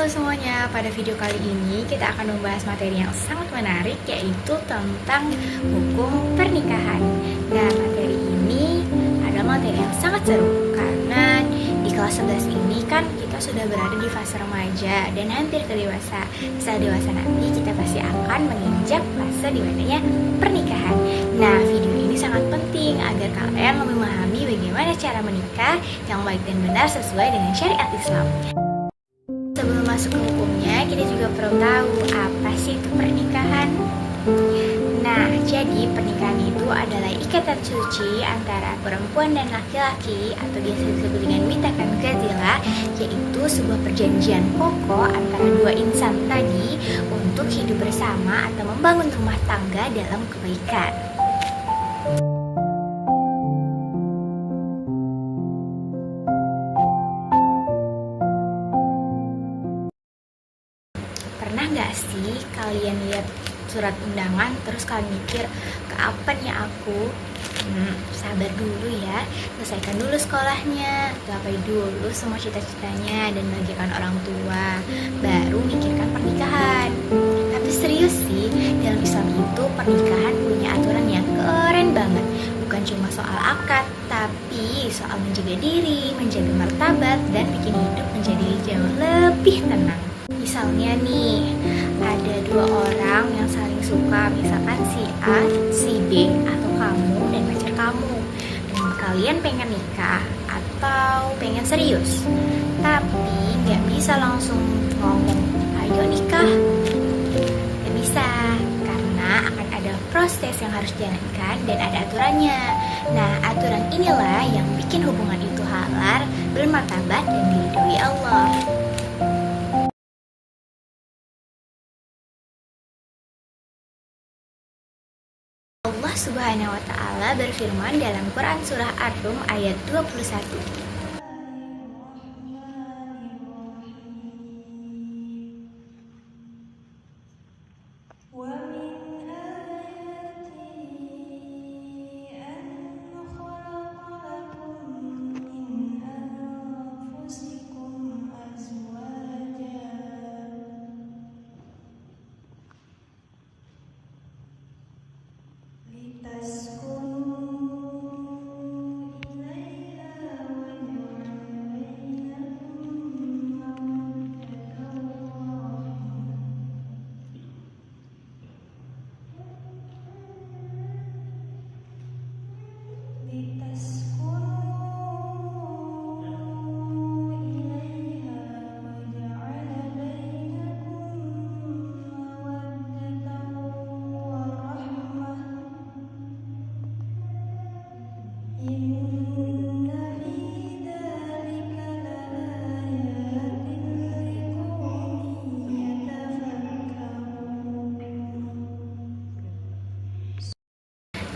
semuanya, pada video kali ini kita akan membahas materi yang sangat menarik, yaitu tentang hukum pernikahan. Nah, materi ini adalah materi yang sangat seru karena di kelas 11 ini kan kita sudah berada di fase remaja dan hampir ke dewasa. Setelah dewasa nanti kita pasti akan menginjak fase dimananya pernikahan. Nah, video ini sangat penting agar kalian lebih memahami bagaimana cara menikah yang baik dan benar sesuai dengan syariat Islam. Sebelum masuk ke hukumnya, kita juga perlu tahu apa sih itu pernikahan. Nah, jadi pernikahan itu adalah ikatan suci antara perempuan dan laki-laki atau biasa disebut dengan mitakan gazila, yaitu sebuah perjanjian pokok antara dua insan tadi untuk hidup bersama atau membangun rumah tangga dalam kebaikan. Pernah gak sih kalian lihat surat undangan terus kalian mikir, kapan ya aku? Sabar dulu ya, selesaikan dulu sekolahnya, gapai dulu semua cita-citanya dan bahagiakan orang tua, baru mikirkan pernikahan. Tapi serius sih, dalam Islam itu pernikahan punya aturan yang keren banget. Bukan cuma soal akad, tapi soal menjaga diri, menjaga martabat, dan bikin hidup menjadi jauh lebih tenang. Misalnya nih, ada dua orang yang saling suka, misalkan si A, si B, atau kamu dan pacar kamu. Dan kalian pengen nikah atau pengen serius, tapi gak bisa langsung ngomong, ayo nikah. Gak bisa, karena akan ada proses yang harus dijalankan dan ada aturannya. Nah, aturan inilah yang bikin hubungan itu halal, bermartabat, dan diridhoi Allah. Allah Subhanahu wa Ta'ala berfirman dalam Quran Surah Ar-Rum ayat 21.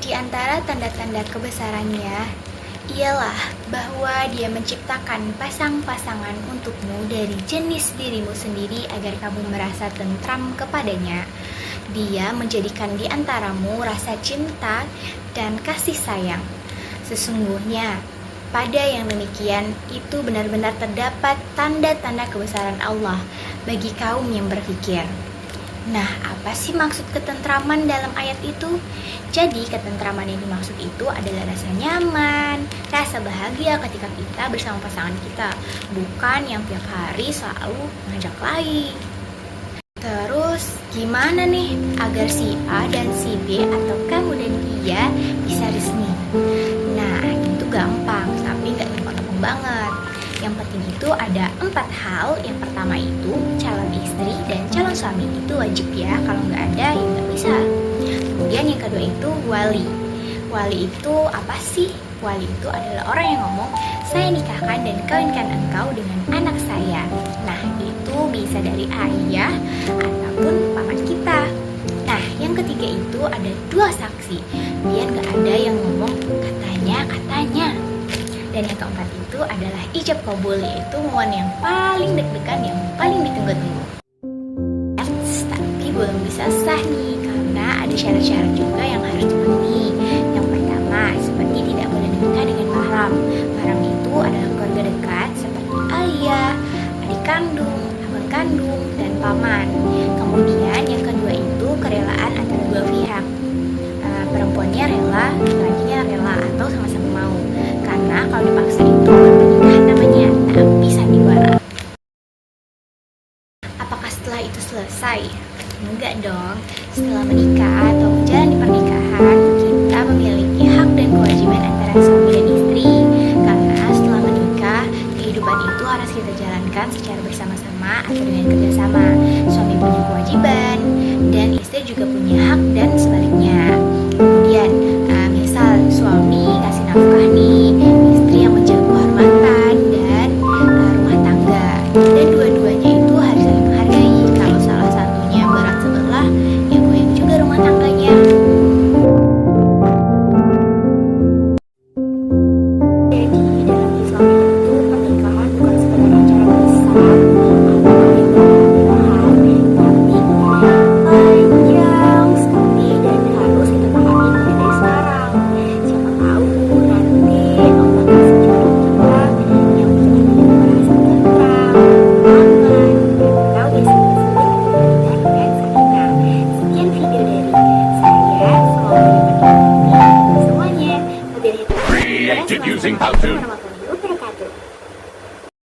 Di antara tanda-tanda kebesarannya ialah bahwa Dia menciptakan pasang-pasangan untukmu dari jenis dirimu sendiri agar kamu merasa tentram kepadanya. Dia menjadikan di antaramu rasa cinta dan kasih sayang. Sesungguhnya pada yang demikian itu benar-benar terdapat tanda-tanda kebesaran Allah bagi kaum yang berpikir. Nah, apa sih maksud ketentraman dalam ayat itu? Jadi, ketentraman yang dimaksud itu adalah rasa nyaman, rasa bahagia ketika kita bersama pasangan kita, bukan yang tiap hari selalu ngajak lain. Terus, gimana nih agar si A dan si B atau kamu dan dia bisa resmi? Nah, itu gampang, tapi nggak gampang-gampang banget. Yang penting itu ada 4 hal. Yang pertama itu calon istri dan calon suami itu wajib ya. Kalau nggak ada ya nggak bisa. Kemudian yang kedua itu wali. Wali itu apa sih? Wali itu adalah orang yang ngomong, saya nikahkan dan kawinkan engkau dengan anak saya. Nah, itu bisa dari ayah ataupun paman kita. Nah, yang ketiga itu ada 2 saksi. Biar nggak ada yang ngomong katanya. Dan yang keempat itu adalah ijab kabul, yaitu momen yang paling deg-degan, yang paling ditunggu-tunggu. Tapi belum bisa sah nih, karena ada syarat-syarat juga yang harus dipenuhi. Yang pertama, seperti tidak boleh menikah dengan mahram. Mahram itu adalah keluarga dekat seperti ayah, adik kandung, abang kandung, dan paman. Kemudian yang kedua itu kerelaan antara dua pihak. Perempuannya rela, laki-lakinya rela atau sama-sama mau. Karena kalau dipaksa itu bukan pernikahan namanya, tapi sandiwara. Apakah setelah itu selesai? Enggak dong. Setelah menikah atau menjalani pernikahan, kita memiliki hak dan kewajiban antara suami dan istri. Karena setelah menikah, kehidupan itu harus kita jalankan secara bersama-sama atau dengan kerjasama. Suami punya kewajiban dan istri juga punya hak dan sebaliknya. Kemudian, misal suami ngasih nafkah nih, istri yang menjaga kehormatan dan rumah tangga. Dan dua-duanya itu harus saling menghargai. Kalau salah satunya berat sebelah, ya goyang juga rumah tangganya. Jadi dalam Islam itu pernikahan bukan sekedar acara besar atau pernikahan, tapi panjang sekali dan harus kita pahami mulai dari sekarang. Siapa tahu nanti Allah kasih jodoh kita yang bikin kita merasa tentram, aman, atau ya sebut-sebut ada pernikahan dengan sakinah. Sekian video dari saya, semoga menikmati semuanya. Wabillahi taufiq wal hidayah. Wassalamualaikum warahmatullahi wabarakatuh.